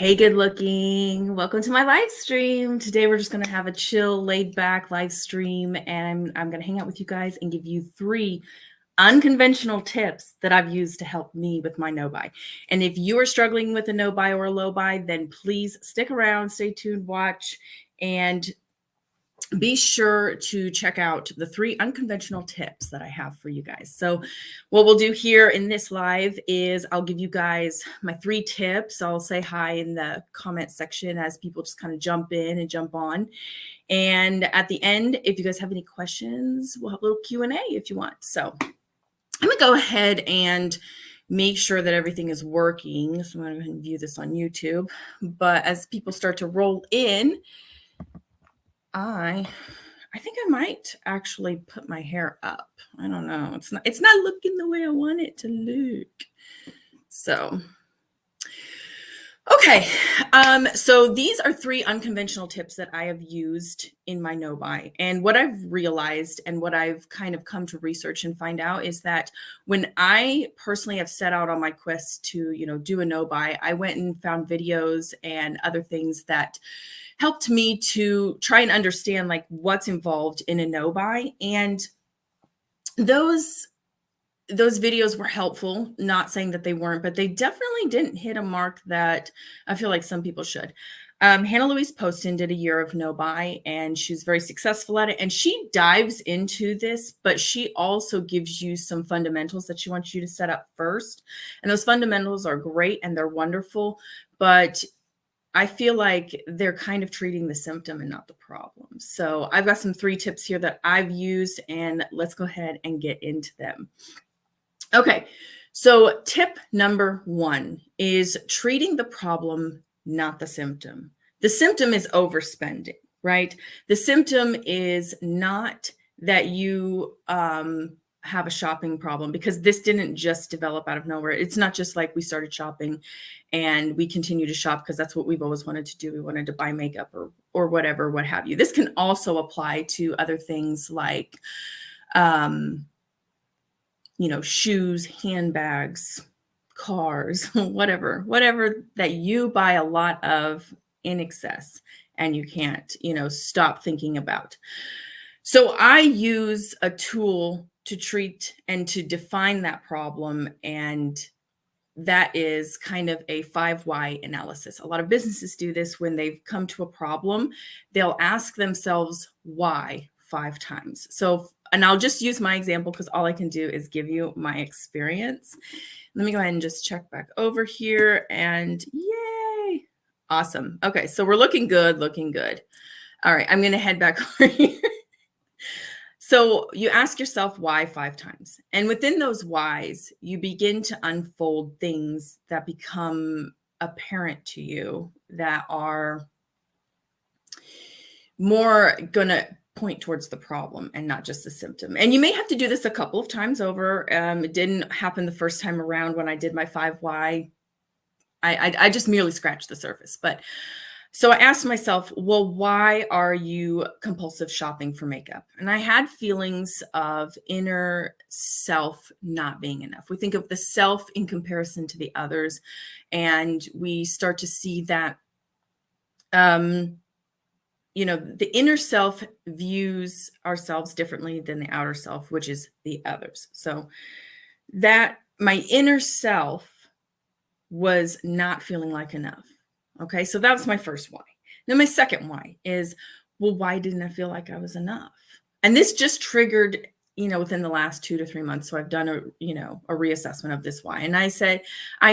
Hey, good looking. Welcome to my live stream. Today we're just going to have a chill, laid back live stream, and I'm going to hang out with you guys and give you 3 unconventional tips that I've used to help me with my no buy. And if you are struggling with a no buy or a low buy, then please stick around, stay tuned, watch, and be sure to check out the 3 unconventional tips that I have for you guys. So what we'll do here in this live is I'll give you guys my 3 tips. I'll say hi in the comment section as people just kind of jump in and jump on. And at the end, if you guys have any questions, we'll have a little Q&A if you want. So I'm going to go ahead and make sure that everything is working. So I'm going to go ahead and view this on YouTube. But as people start to roll in, I think I might actually put my hair up. I don't know. It's not looking the way I want it to look. So, okay. So these are 3 unconventional tips that I have used in my no buy. And what I've realized and what I've kind of come to research and find out is that when I personally have set out on my quest to, do a no buy, I went and found videos and other things that helped me to try and understand like what's involved in a no buy. And those videos were helpful, not saying that they weren't, but they definitely didn't hit a mark that I feel like some people should. Hannah Louise Poston did a year of no buy, and she's very successful at it. And she dives into this, but she also gives you some fundamentals that she wants you to set up first. And those fundamentals are great and they're wonderful, but I feel like they're kind of treating the symptom and not the problem. So I've got some 3 tips here that I've used, and let's go ahead and get into them. Okay, so tip number 1 is treating the problem, not the symptom. The symptom is overspending, right? The symptom is not that you have a shopping problem, because this didn't just develop out of nowhere. It's not just like we started shopping and we continue to shop because that's what we've always wanted to do. We wanted to buy makeup or whatever, what have you. This can also apply to other things like, shoes, handbags, cars, whatever that you buy a lot of in excess and you can't, stop thinking about. So I use a tool to treat and to define that problem, and that is kind of a 5 why analysis. A lot of businesses do this when they've come to a problem. They'll ask themselves why 5 times. So, and I'll just use my example because all I can do is give you my experience. Let me go ahead and just check back over here, and yay. Awesome. Okay, so we're looking good. All right, I'm going to head back over here. So you ask yourself why 5 times. And within those whys, you begin to unfold things that become apparent to you that are more going to point towards the problem and not just the symptom. And you may have to do this a couple of times over. It didn't happen the first time around when I did my 5 why. I just merely scratched the surface. But so I asked myself, well, why are you compulsive shopping for makeup? And I had feelings of inner self not being enough. We think of the self in comparison to the others, and we start to see that, the inner self views ourselves differently than the outer self, which is the others. So that my inner self was not feeling like enough. Okay, so that was my first why. Then my second why is, well, why didn't I feel like I was enough? And this just triggered, within the last 2 to 3 months. So I've done a reassessment of this why. And I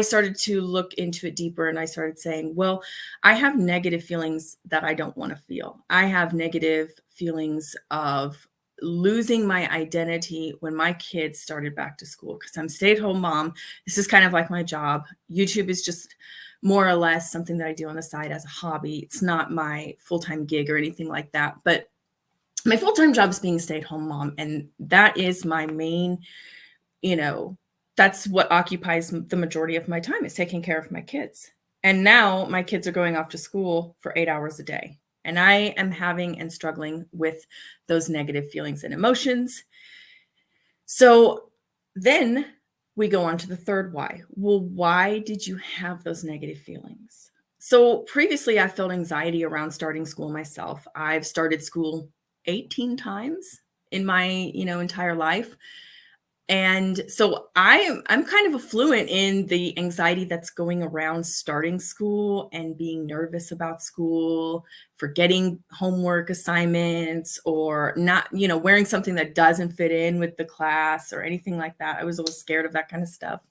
started to look into it deeper, and I started saying, well, I have negative feelings that I don't want to feel. I have negative feelings of losing my identity when my kids started back to school, because I'm a stay-at-home mom. This is kind of like my job. YouTube is just more or less something that I do on the side as a hobby. It's not my full-time gig or anything like that. But my full-time job is being a stay-at-home mom. And that is my main, that's what occupies the majority of my time, is taking care of my kids. And now my kids are going off to school for 8 hours a day. And I am having and struggling with those negative feelings and emotions. So then we go on to the third why. Well, why did you have those negative feelings? So previously, I felt anxiety around starting school myself. I've started school 18 times in my, entire life. And so I'm kind of a fluent in the anxiety that's going around starting school and being nervous about school, forgetting homework assignments or not, wearing something that doesn't fit in with the class or anything like that. I was always scared of that kind of stuff.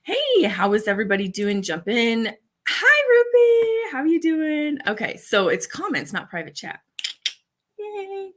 Hey, how is everybody doing? Jump in. Hi, Ruby. How are you doing? Okay, so it's comments, not private chat. Yay.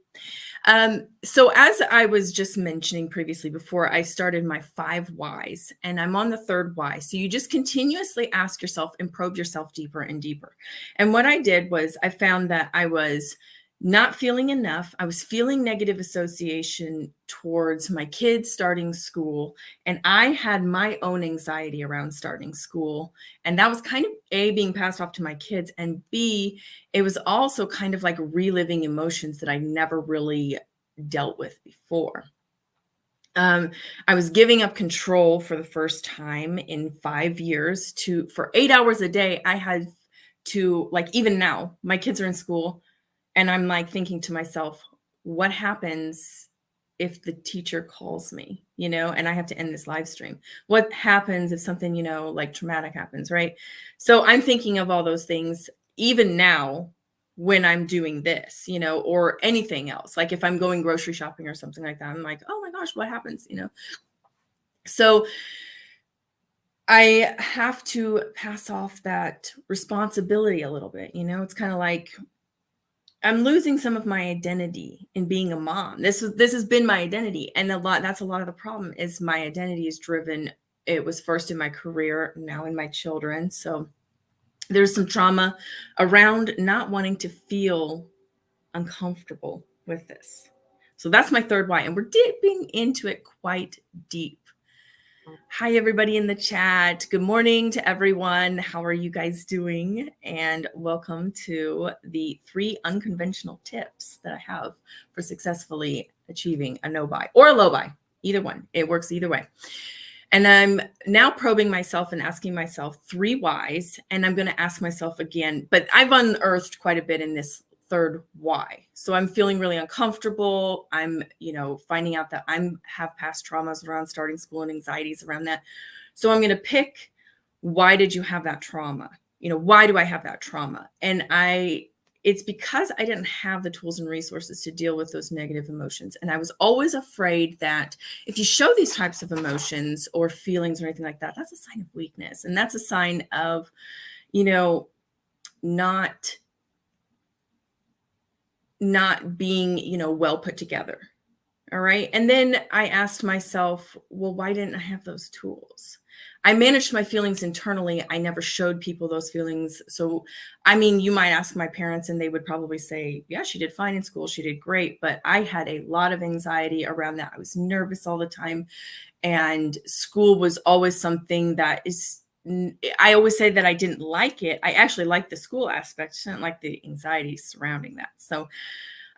So as I was just mentioning previously before, I started my 5 whys and I'm on the 3rd why. So you just continuously ask yourself and probe yourself deeper and deeper. And what I did was I found that I was not feeling enough. I was feeling negative association towards my kids starting school. And I had my own anxiety around starting school. And that was kind of A, being passed off to my kids, and B, it was also kind of like reliving emotions that I never really dealt with before. I was giving up control for the first time in 5 years for 8 hours a day. I had to, like, even now, my kids are in school and I'm like thinking to myself, what happens if the teacher calls me, and I have to end this live stream? What happens if something, like traumatic happens, right? So I'm thinking of all those things even now when I'm doing this, or anything else. Like if I'm going grocery shopping or something like that, I'm like, oh my gosh, what happens, So I have to pass off that responsibility a little bit, it's kind of like I'm losing some of my identity in being a mom. This has been my identity, and that's a lot of the problem is my identity is driven. It was first in my career, now in my children. So there's some trauma around not wanting to feel uncomfortable with this. So that's my 3rd why, and we're dipping into it quite deep. Hi, everybody in the chat. Good morning to everyone. How are you guys doing? And welcome to the 3 unconventional tips that I have for successfully achieving a no buy or a low buy. Either one. It works either way. And I'm now probing myself and asking myself 3 whys. And I'm going to ask myself again, but I've unearthed quite a bit in this 3rd why. So I'm feeling really uncomfortable. I'm, finding out that have past traumas around starting school and anxieties around that. So I'm going to pick, why did you have that trauma? Why do I have that trauma? And it's because I didn't have the tools and resources to deal with those negative emotions. And I was always afraid that if you show these types of emotions or feelings or anything like that, that's a sign of weakness. And that's a sign of, not being, well put together. All right. And then I asked myself, well, why didn't I have those tools? I managed my feelings internally. I never showed people those feelings. So, you might ask my parents and they would probably say, yeah, she did fine in school. She did great. But I had a lot of anxiety around that. I was nervous all the time. And school was always something that I always say that I didn't like it. I actually liked the school aspect. I didn't like the anxiety surrounding that. So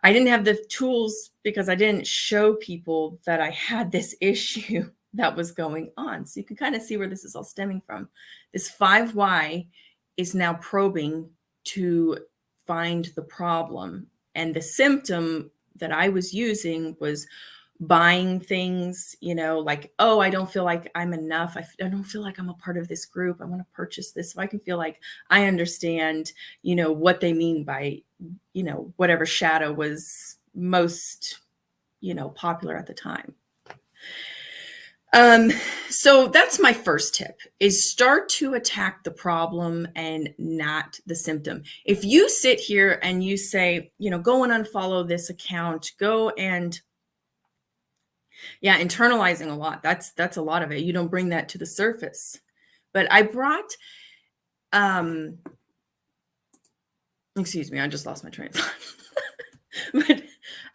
I didn't have the tools because I didn't show people that I had this issue that was going on. So you can kind of see where this is all stemming from. This 5 why is now probing to find the problem. And the symptom that I was using was buying things, like, oh, I don't feel like I'm enough. I don't feel like I'm a part of this group. I want to purchase this so I can feel like I understand, what they mean by, whatever shadow was most, popular at the time. So that's my first tip, is start to attack the problem and not the symptom. If you sit here and you say, go and unfollow this account, go and internalizing a lot. That's a lot of it. You don't bring that to the surface. But I brought, excuse me, I just lost my train of thought. But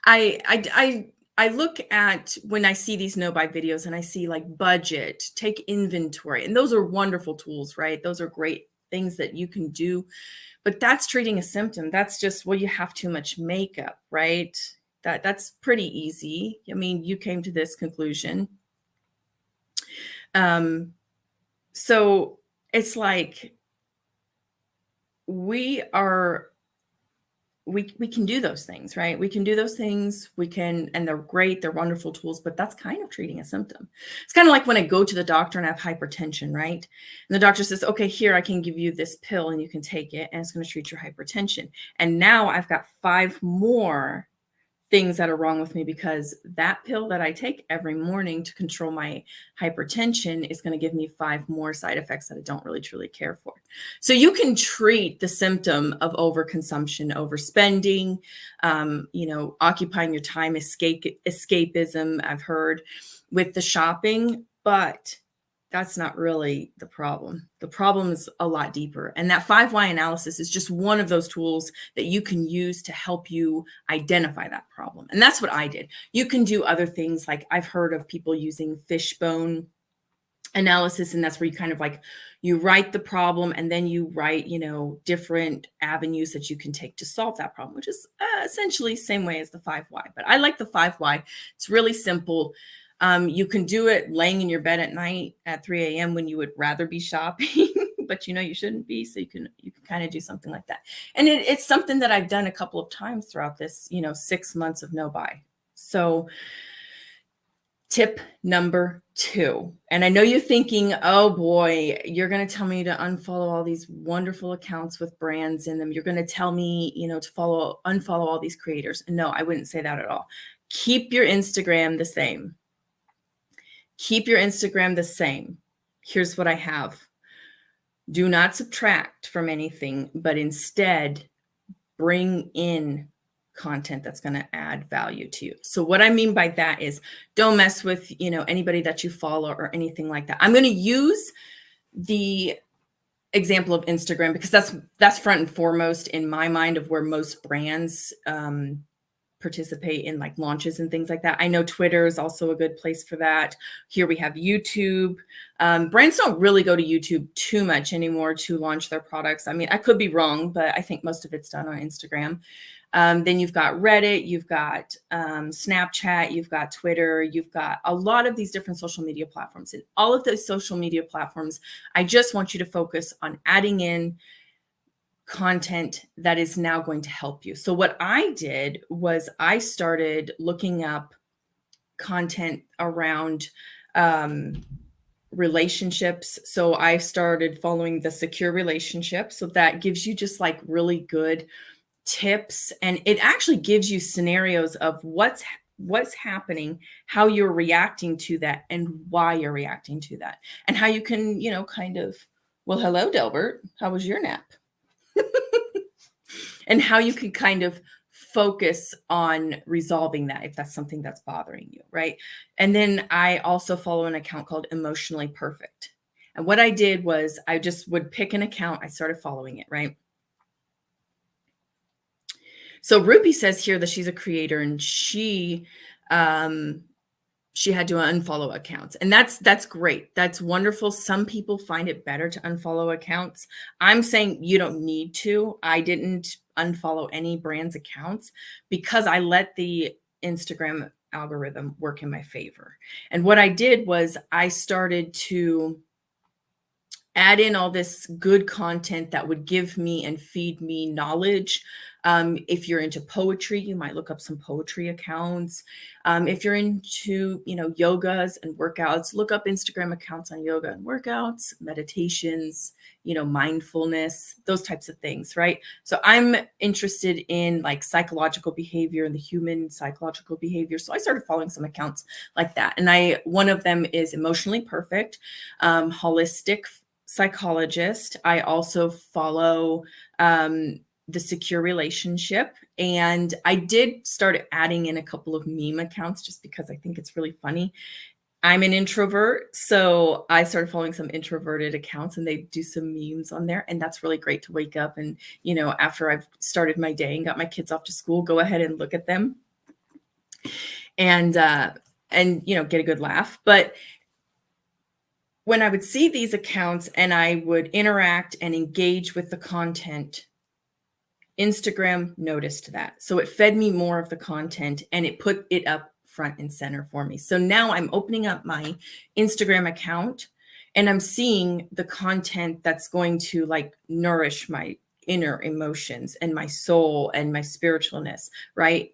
I look at, when I see these no buy videos and I see like budget, take inventory, and those are wonderful tools, right? Those are great things that you can do, but that's treating a symptom. That's just, well, you have too much makeup, right? That's pretty easy. You came to this conclusion. So it's like, we are we can do those things, right? We can do those things. We can, and they're great. They're wonderful tools, but that's kind of treating a symptom. It's kind of like when I go to the doctor and I have hypertension, right? And the doctor says, okay, here, I can give you this pill and you can take it and it's going to treat your hypertension. And now I've got 5 more things that are wrong with me because that pill that I take every morning to control my hypertension is going to give me 5 more side effects that I don't really truly care for. So you can treat the symptom of overconsumption, overspending, occupying your time, escapism, I've heard, with the shopping, but that's not really the problem. The problem is a lot deeper. And that 5 why analysis is just one of those tools that you can use to help you identify that problem. And that's what I did. You can do other things, like I've heard of people using fishbone analysis, and that's where you kind of like you write the problem and then you write, different avenues that you can take to solve that problem, which is essentially same way as the 5 why. But I like the 5 why. It's really simple. You can do it laying in your bed at night at 3 a.m. when you would rather be shopping, but you shouldn't be. So you can kind of do something like that. And it's something that I've done a couple of times throughout this, 6 months of no buy. So tip number 2, and I know you're thinking, oh boy, you're going to tell me to unfollow all these wonderful accounts with brands in them. You're going to tell me, to unfollow all these creators. No, I wouldn't say that at all. Keep your Instagram the same. Keep your Instagram the same. Here's what I have. Do not subtract from anything, but instead bring in content that's going to add value to you. So what I mean by that is don't mess with, anybody that you follow or anything like that. I'm going to use the example of Instagram because that's front and foremost in my mind of where most brands participate in, like launches and things like that. I know Twitter is also a good place for that. Here we have YouTube. Brands don't really go to YouTube too much anymore to launch their products. I mean, I could be wrong, but I think most of it's done on Instagram. Then you've got Reddit, you've got Snapchat, you've got Twitter, you've got a lot of these different social media platforms. And all of those social media platforms, I just want you to focus on adding in content that is now going to help you. So what I did was I started looking up content around relationships. So I started following the Secure Relationship. So that gives you just like really good tips, and it actually gives you scenarios of what's happening, how you're reacting to that, and why you're reacting to that, and how you can, kind of, well, hello, Delbert, how was your nap? And how you can kind of focus on resolving that if that's something that's bothering you, right? And then I also follow an account called Emotionally Perfect. And what I did was I just would pick an account. I started following it, right? So Ruby says here that she's a creator and she had to unfollow accounts, and that's great. That's wonderful. Some people find it better to unfollow accounts. I'm saying you don't need to. I didn't unfollow any brands' accounts because I let the Instagram algorithm work in my favor. And what I did was I started to add in all this good content that would give me and feed me knowledge. If you're into poetry, you might look up some poetry accounts. If you're into, yogas and workouts, look up Instagram accounts on yoga and workouts, meditations, mindfulness, those types of things, right? So I'm interested in like psychological behavior and the human psychological behavior. So I started following some accounts like that. And one of them is Emotionally Perfect, holistic psychologist. I also follow the Secure Relationship, and I did start adding in a couple of meme accounts just because I think it's really funny. I'm an introvert, so I started following some introverted accounts, and they do some memes on there, and that's really great to wake up and, after I've started my day and got my kids off to school, go ahead and look at them and get a good laugh. But when I would see these accounts and I would interact and engage with the content, Instagram noticed that. So it fed me more of the content and it put it up front and center for me. So now I'm opening up my Instagram account and I'm seeing the content that's going to like nourish my inner emotions and my soul and my spiritualness, right?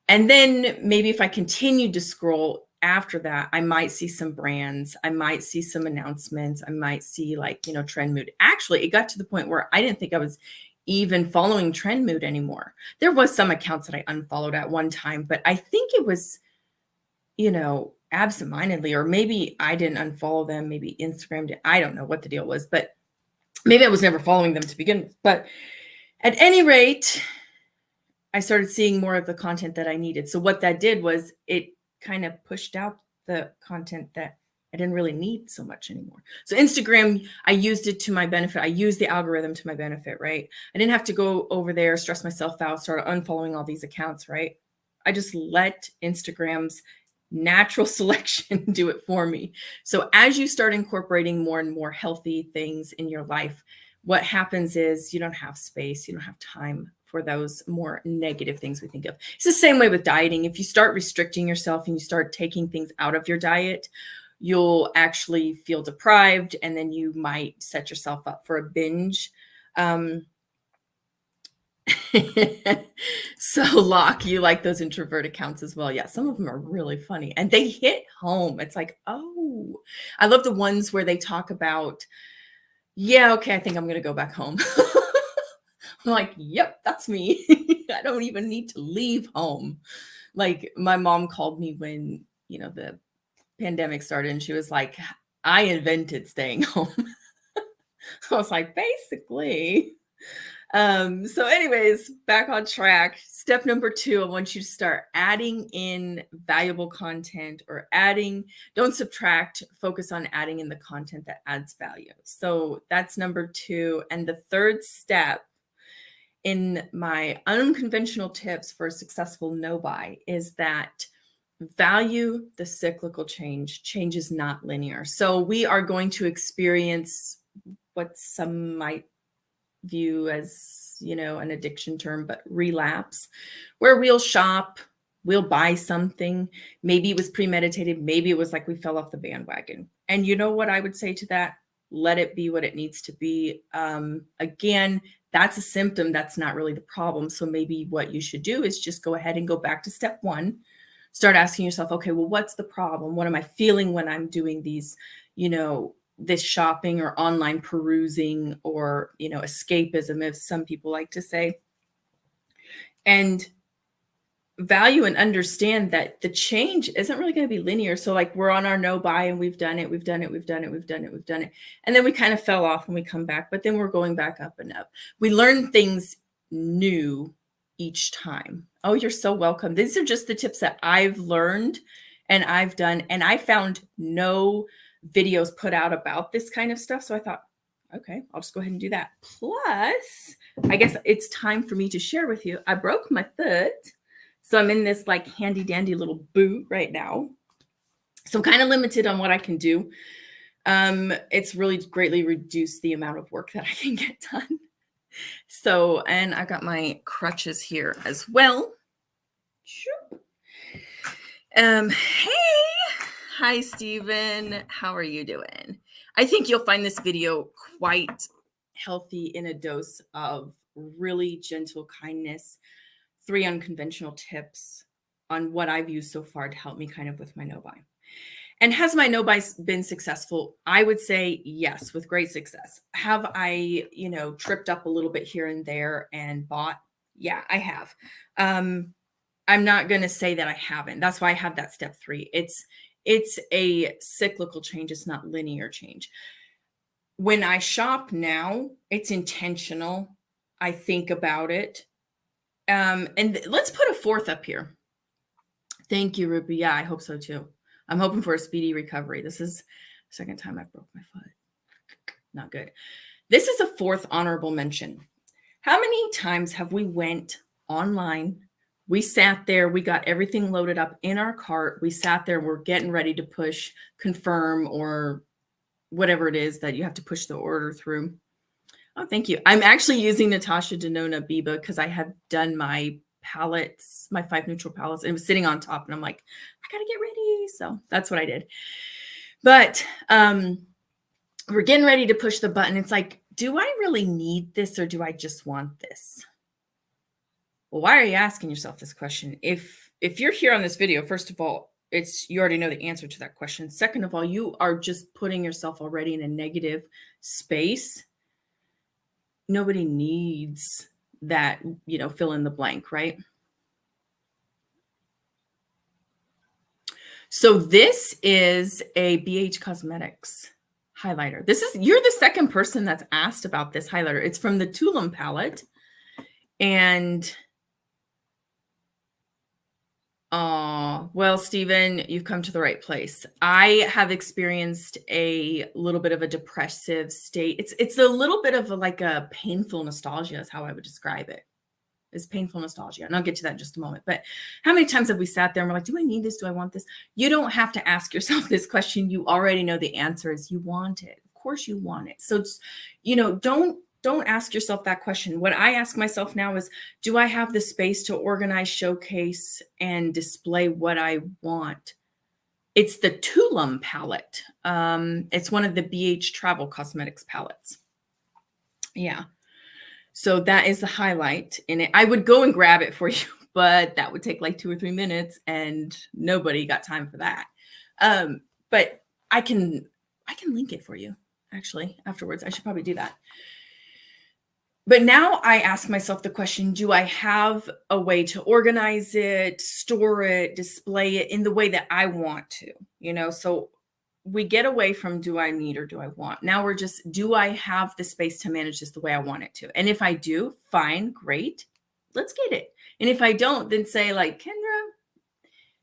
And then maybe if I continued to scroll after that, I might see some brands, I might see some announcements, I might see like, Trend Mood. Actually, it got to the point where I didn't think I was even following Trend Mood anymore. There was some accounts that I unfollowed at one time, but I think it was, absentmindedly, or maybe I didn't unfollow them, maybe Instagram did. I don't know what the deal was, but maybe I was never following them to begin with. But at any rate, I started seeing more of the content that I needed. So what that did was it kind of pushed out the content that I didn't really need so much anymore. So Instagram, I used it to my benefit. I used the algorithm to my benefit, right? I didn't have to go over there, stress myself out, start unfollowing all these accounts, right? I just let Instagram's natural selection do it for me. So as you start incorporating more and more healthy things in your life, what happens is you don't have space, you don't have time for those more negative things we think of. It's the same way with dieting. If you start restricting yourself and you start taking things out of your diet, you'll actually feel deprived, and then you might set yourself up for a binge. So Locke, you like those introvert accounts as well. Yeah, some of them are really funny and they hit home. It's like, oh, I love the ones where they talk about, yeah, okay, I think I'm going to go back home. I'm like, yep, that's me. I don't even need to leave home. Like my mom called me when, the pandemic started, and she was like, I invented staying home. I was like, basically. So anyways, back on track. Step number 2, I want you to start adding in valuable content, or don't subtract, focus on adding in the content that adds value. So that's number 2. And the third step in my unconventional tips for a successful no-buy is that value the cyclical change. Change is not linear. So we are going to experience what some might view as, an addiction term, but relapse, where we'll shop, we'll buy something. Maybe it was premeditated. Maybe it was like we fell off the bandwagon. And you know what I would say to that? Let it be what it needs to be. Again, that's a symptom. That's not really the problem. So maybe what you should do is just go ahead and go back to step 1. Start asking yourself, okay, well, what's the problem? What am I feeling when I'm doing these, this shopping or online perusing, or, escapism, as some people like to say? And value and understand that the change isn't really going to be linear. So like we're on our no buy and we've done it. And then we kind of fell off and we come back, but then we're going back up and up. We learn things new each time. Oh, you're so welcome. These are just the tips that I've learned and I've done. And I found no videos put out about this kind of stuff. So I thought, okay, I'll just go ahead and do that. Plus, I guess it's time for me to share with you. I broke my foot. So I'm in this like handy dandy little boot right now. So I'm kind of limited on what I can do. It's really greatly reduced the amount of work that I can get done. So, and I got my crutches here as well. Hey, hi, Stephen. How are you doing? I think you'll find this video quite healthy, in a dose of really gentle kindness. 3 unconventional tips on what I've used so far to help me kind of with my no-buy. And has my no-buy been successful? I would say yes, with great success. Have I, tripped up a little bit here and there and bought? Yeah, I have. I'm not going to say that I haven't. That's why I have that step 3. It's a cyclical change. It's not linear change. When I shop now, it's intentional. I think about it. And let's put a 4th up here. Thank you, Ruby. Yeah, I hope so too. I'm hoping for a speedy recovery. This is the 2nd time I broke my foot. Not good. This is a 4th honorable mention. How many times have we went online? We sat there, we got everything loaded up in our cart. We sat there, we're getting ready to push confirm, or whatever it is that you have to push the order through. Oh, thank you. I'm actually using Natasha Denona Biba because I have done my palettes, my 5 neutral palettes, and it was sitting on top, and I'm like, I gotta get ready. So that's what I did. But we're getting ready to push the button. It's like do I really need this or do I just want this? Well, why are you asking yourself this question? If you're here on this video, first of all, it's you already know the answer to that question. Second of all, you are just putting yourself already in a negative space. Nobody needs that, fill in the blank, right? So this is a BH Cosmetics highlighter. You're the second person that's asked about this highlighter. It's from the Tulum palette. And well, Stephen, you've come to the right place. I have experienced a little bit of a depressive state. It's a little bit of like a painful nostalgia is how I would describe it. Is painful nostalgia. And I'll get to that in just a moment. But how many times have we sat there and we're like, do I need this? Do I want this? You don't have to ask yourself this question. You already know the answer is you want it. Of course you want it. So, don't ask yourself that question. What I ask myself now is, do I have the space to organize, showcase, and display what I want? It's the Tulum palette. It's one of the BH Travel Cosmetics palettes. Yeah. So that is the highlight in it. I would go and grab it for you, but that would take like 2 or 3 minutes and nobody got time for that. But I can link it for you actually afterwards. I should probably do that. But now I ask myself the question, do I have a way to organize it, store it, display it in the way that I want to, so we get away from do I need or do I want? Now we're just, do I have the space to manage this the way I want it to? And if I do, fine, great, let's get it. And if I don't, then say like, Kendra,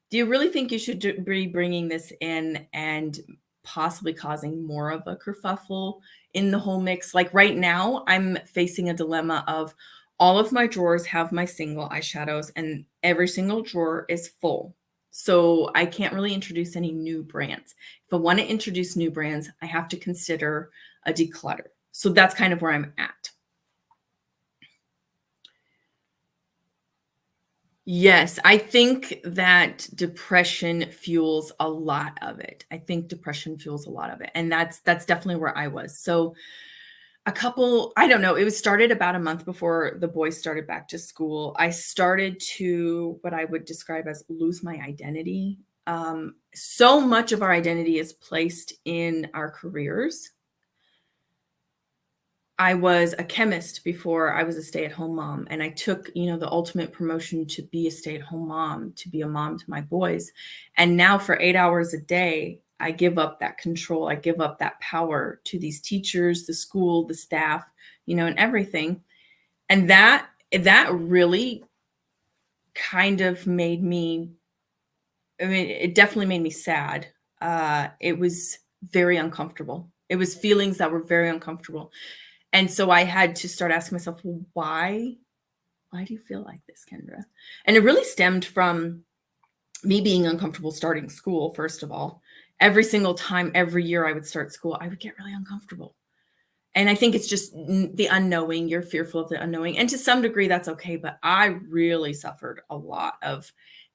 do you really think you should be bringing this in and possibly causing more of a kerfuffle in the whole mix? Like right now, I'm facing a dilemma of all of my drawers have my single eyeshadows and every single drawer is full. So I can't really introduce any new brands. If I want to introduce new brands, I have to consider a declutter. So that's kind of where I'm at. Yes, I think that depression fuels a lot of it. And that's definitely where I was. So I don't know, it was started about a month before the boys started back to school. I started to what I would describe as lose my identity. So much of our identity is placed in our careers. I was a chemist before I was a stay-at-home mom, and I took, the ultimate promotion to be a stay-at-home mom, to be a mom to my boys. And now for 8 hours a day, I give up that control. I give up that power to these teachers, the school, the staff, and everything. And that really kind of made me, it definitely made me sad. It was very uncomfortable. It was feelings that were very uncomfortable. And so I had to start asking myself, well, why do you feel like this, Kendra? And it really stemmed from me being uncomfortable starting school, first of all. Every single time, every year I would start school, I would get really uncomfortable. And I think it's just the unknowing. You're fearful of the unknowing. And to some degree, that's okay. But I really suffered a lot of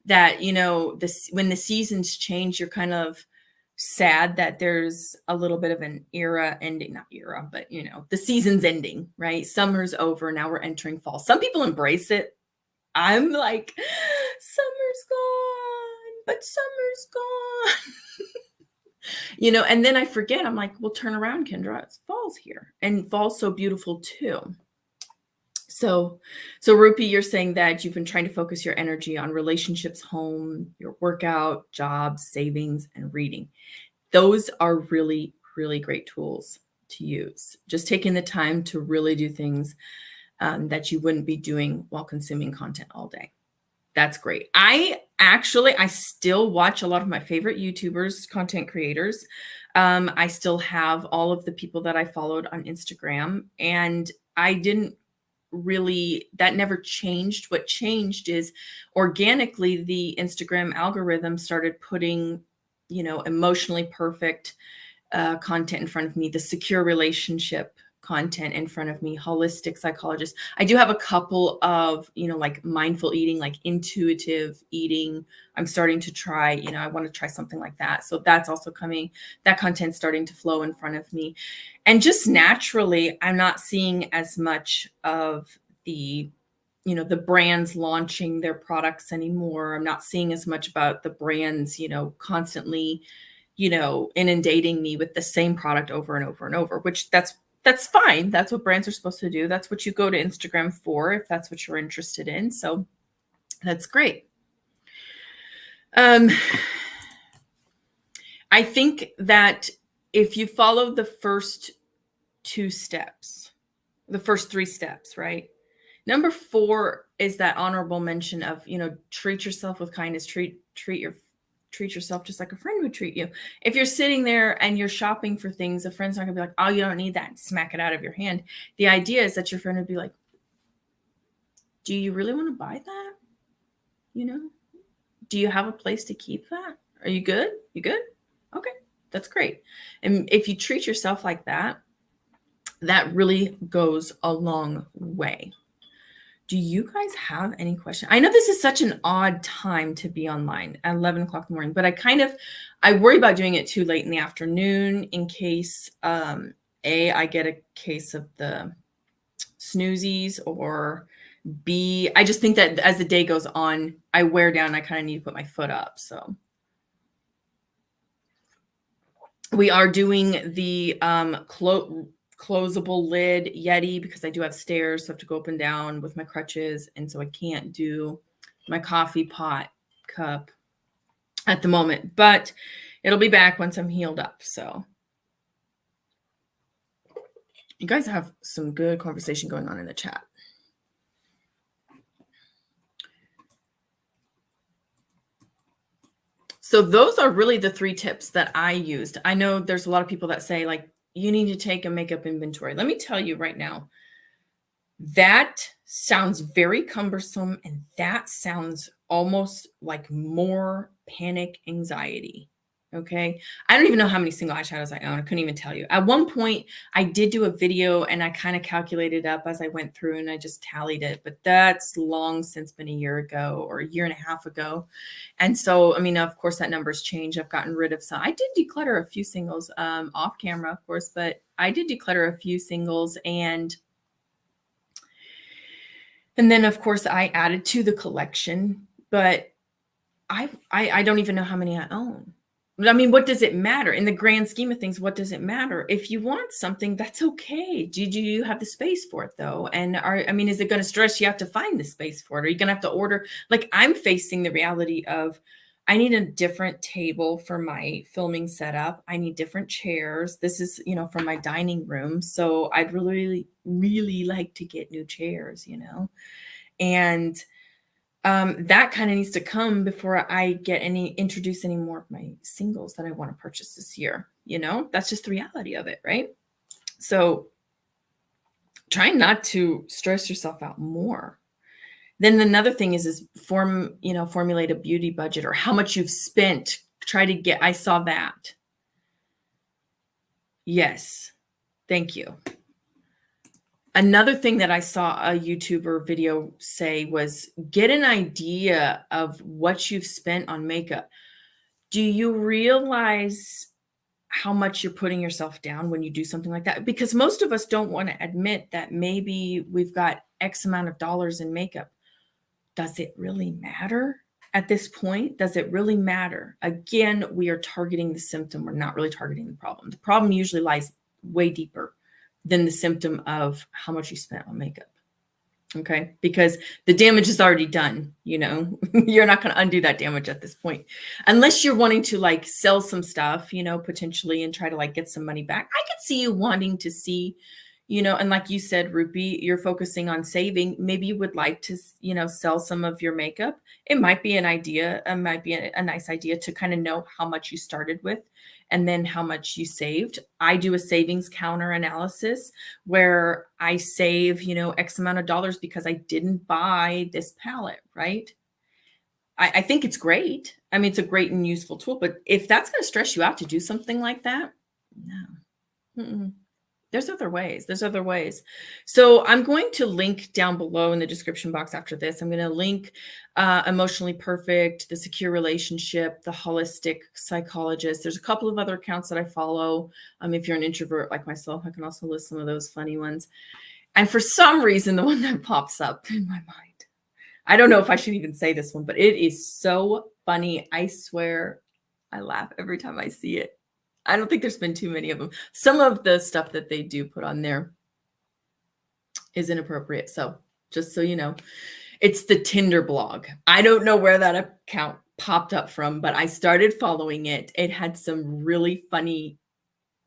that, when the seasons change, you're kind of sad that there's a little bit of an era ending, not era, but the season's ending, right? Summer's over. Now we're entering fall. Some people embrace it. I'm like, summer's gone, but summer's gone. And then I forget, I'm like, well, turn around, Kendra, it's fall's here, and fall's so beautiful too. So Rupi, you're saying that you've been trying to focus your energy on relationships, home, your workout, jobs, savings, and reading. Those are really, really great tools to use. Just taking the time to really do things that you wouldn't be doing while consuming content all day. That's great. I still watch a lot of my favorite YouTubers, content creators. I still have all of the people that I followed on Instagram, and that never changed. What changed is organically the Instagram algorithm started putting, emotionally perfect content in front of me, the secure relationship content in front of me, holistic psychologist. I do have a couple of, like mindful eating, like intuitive eating. I'm starting to try, I want to try something like that. So that's also coming, that content's starting to flow in front of me. And just naturally, I'm not seeing as much of the the brands launching their products anymore. I'm not seeing as much about the brands, constantly, inundating me with the same product over and over and over, which that's fine. That's what brands are supposed to do. That's what you go to Instagram for, if that's what you're interested in. So that's great. I think that if you follow the first two steps, the first three steps, right? Number 4 is that honorable mention of, treat yourself with kindness, treat yourself just like a friend would treat you. If you're sitting there and you're shopping for things, a friend's not gonna be like, oh, you don't need that, and smack it out of your hand. The idea is that your friend would be like, do you really want to buy that? Do you have a place to keep that? Are you good? You good? Okay, that's great. And if you treat yourself like that, that really goes a long way. Do you guys have any questions? I know this is such an odd time to be online at 11 o'clock in the morning, but I worry about doing it too late in the afternoon in case, I get a case of the snoozies, or B, I just think that as the day goes on, I wear down, I kind of need to put my foot up. So we are doing the closable lid Yeti because I do have stairs, so I have to go up and down with my crutches, and so I can't do my coffee pot cup at the moment, but it'll be back once I'm healed up. So you guys have some good conversation going on in the chat. So those are really the 3 tips that I used. I know there's a lot of people that say, like, you need to take a makeup inventory. Let me tell you right now, that sounds very cumbersome, and that sounds almost like more panic anxiety. Okay. I don't even know how many single eyeshadows I own. I couldn't even tell you. At one point, I did do a video and I kind of calculated up as I went through and I just tallied it, but that's long since been a year ago or a year and a half ago. And so, I mean, of course, that number's changed. I've gotten rid of some. I did declutter a few singles off camera, of course, but I did declutter a few singles, and then, of course, I added to the collection, but I don't even know how many I own. I mean, what does it matter in the grand scheme of things? What does it matter? If you want something, that's okay. Do you have the space for it though? And is it going to stress you out to find the space for it? Are you going to have to order? Like, I'm facing the reality of, I need a different table for my filming setup. I need different chairs. This is, for my dining room. So I'd really, really like to get new chairs, and that kind of needs to come before I introduce any more of my singles that I want to purchase this year. That's just the reality of it, right? So try not to stress yourself out more. Then another thing is formulate a beauty budget, or how much you've spent. I saw that. Yes. Thank you. Another thing that I saw a YouTuber video say was, get an idea of what you've spent on makeup. Do you realize how much you're putting yourself down when you do something like that? Because most of us don't want to admit that maybe we've got X amount of dollars in makeup. Does it really matter at this point? Does it really matter? Again, we are targeting the symptom. We're not really targeting the problem. The problem usually lies way deeper than the symptom of how much you spent on makeup. Okay. Because the damage is already done. You're not going to undo that damage at this point, unless you're wanting to like sell some stuff, potentially, and try to like get some money back. I could see you wanting to see, and like you said, Rupi, you're focusing on saving. Maybe you would like to, sell some of your makeup. It might be an idea. It might be a nice idea to kind of know how much you started with and then how much you saved. I do a savings counter analysis where I save, X amount of dollars because I didn't buy this palette, right? I think it's great. I mean, it's a great and useful tool, but if that's going to stress you out to do something like that, no. There's other ways. There's other ways. So I'm going to link down below in the description box after this. I'm going to link Emotionally Perfect, The Secure Relationship, The Holistic Psychologist. There's a couple of other accounts that I follow. If you're an introvert like myself, I can also list some of those funny ones. And for some reason, the one that pops up in my mind, I don't know if I should even say this one, but it is so funny. I swear I laugh every time I see it. I don't think there's been too many of them. Some of the stuff that they do put on there is inappropriate. So just so you know, it's the Tinder blog. I don't know where that account popped up from, but I started following it. It had some really funny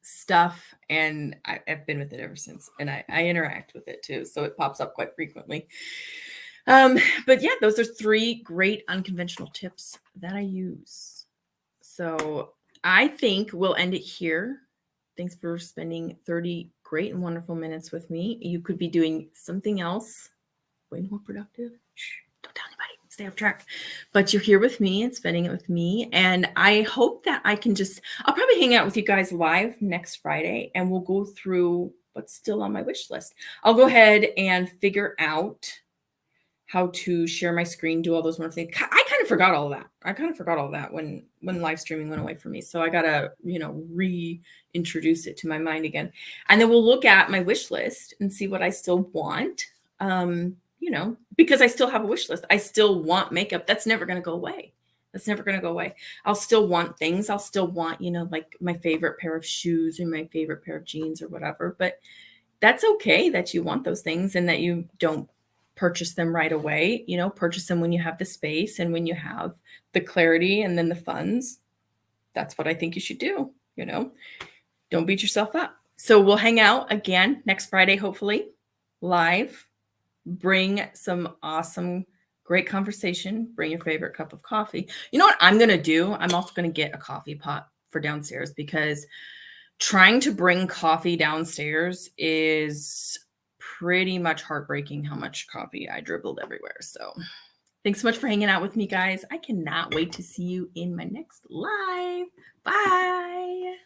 stuff, and I've been with it ever since. And I interact with it too. So it pops up quite frequently. But yeah, those are 3 great unconventional tips that I use. So I think we'll end it here. Thanks for spending 30 great and wonderful minutes with me. You could be doing something else way more productive. Shh, don't tell anybody. Stay off track. But you're here with me and spending it with me. And I hope that I can I'll probably hang out with you guys live next Friday, and we'll go through what's still on my wish list. I'll go ahead and figure out how to share my screen, do all those wonderful things. I kind of forgot all that. I kind of forgot all that when live streaming went away from me. So I got to, reintroduce it to my mind again. And then we'll look at my wish list and see what I still want. Because I still have a wish list. I still want makeup. That's never going to go away. That's never going to go away. I'll still want things. I'll still want, like my favorite pair of shoes or my favorite pair of jeans or whatever. But that's okay that you want those things and that you don't purchase them right away. Purchase them when you have the space and when you have the clarity and then the funds. That's what I think you should do. Don't beat yourself up. So we'll hang out again next Friday, hopefully live. Bring some awesome, great conversation. Bring your favorite cup of coffee. You know what I'm going to do? I'm also going to get a coffee pot for downstairs, because trying to bring coffee downstairs is pretty much heartbreaking how much coffee I dribbled everywhere. So thanks so much for hanging out with me, guys. I cannot wait to see you in my next live. Bye.